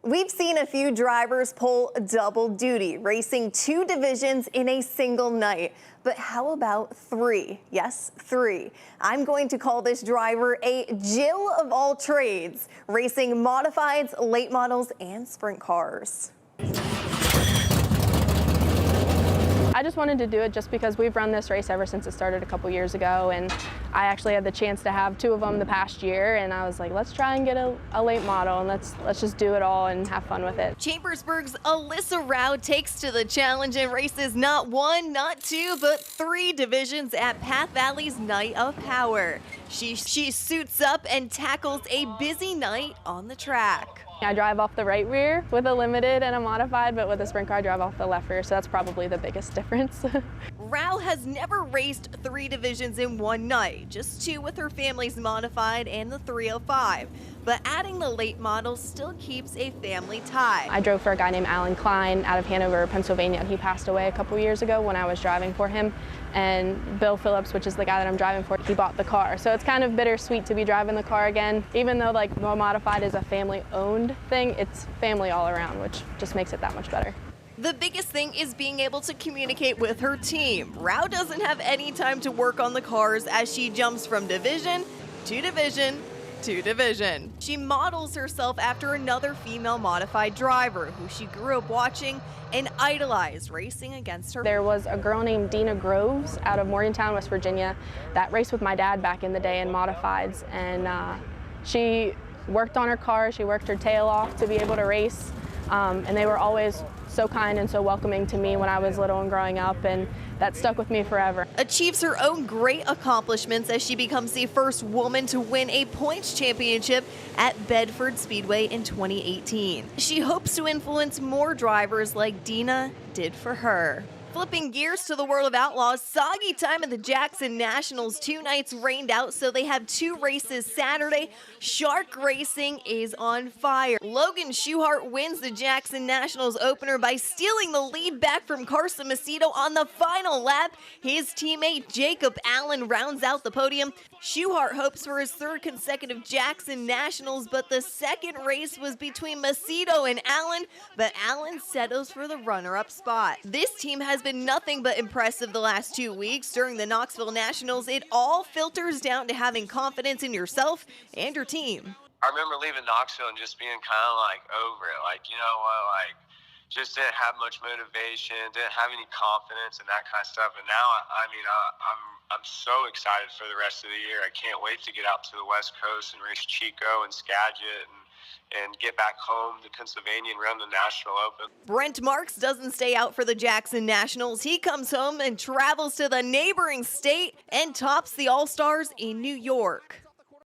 We've seen a few drivers pull double duty, racing 2 divisions in a single night. But how about 3? Yes, 3. I'm going to call this driver a Jill of all trades, racing modifieds, late models, and sprint cars. I just wanted to do it just because we've run this race ever since it started a couple years ago, and I actually had the chance to have 2 of them the past year, and I was like, let's try and get a late model, and let's just do it all and have fun with it. Chambersburg's Alyssa Rowe takes to the challenge and races not 1, not 2, but 3 divisions at Path Valley's Night of Power. She suits up and tackles a busy night on the track. I drive off the right rear with a limited and a modified, but with a sprint car I drive off the left rear, so that's probably the biggest difference. Rowe has never raced 3 divisions in one night, just 2 with her family's modified and the 305. But adding the late model still keeps a family tie. I drove for a guy named Alan Klein out of Hanover, Pennsylvania. He passed away a couple years ago when I was driving for him. And Bill Phillips, which is the guy that I'm driving for, he bought the car. So it's kind of bittersweet to be driving the car again. Even though like the modified is a family-owned thing, it's family all around, which just makes it that much better. The biggest thing is being able to communicate with her team. Rowe doesn't have any time to work on the cars as she jumps from division to division to division. She models herself after another female modified driver who she grew up watching and idolized racing against her. There was a girl named Dina Groves out of Morgantown, West Virginia, that raced with my dad back in the day in modifieds, and she worked on her car, she worked her tail off to be able to race, and they were always so kind and so welcoming to me when I was little and growing up, and that stuck with me forever. Achieves her own great accomplishments as she becomes the first woman to win a points championship at Bedford Speedway in 2018. She hopes to influence more drivers like Dina did for her. Flipping gears to the world of outlaws, soggy time at the Jackson Nationals. 2 nights rained out, so they have 2 races Saturday. Shark Racing is on fire. Logan Schuchart wins the Jackson Nationals opener by stealing the lead back from Carson Macedo on the final lap. His teammate Jacob Allen rounds out the podium. Schuchart hopes for his 3rd consecutive Jackson Nationals, but the second race was between Macedo and Allen, but Allen settles for the runner-up spot. This team has been nothing but impressive the last 2 weeks. During the Knoxville Nationals, it all filters down to having confidence in yourself and your team. I remember leaving Knoxville and just being kind of like over it, like, you know what, like, just didn't have much motivation, didn't have any confidence and that kind of stuff. And now, I'm so excited for the rest of the year. I can't wait to get out to the West Coast and race Chico and Skagit and get back home to Pennsylvania and run the National Open. Brent Marks doesn't stay out for the Jackson Nationals. He comes home and travels to the neighboring state and tops the All-Stars in New York.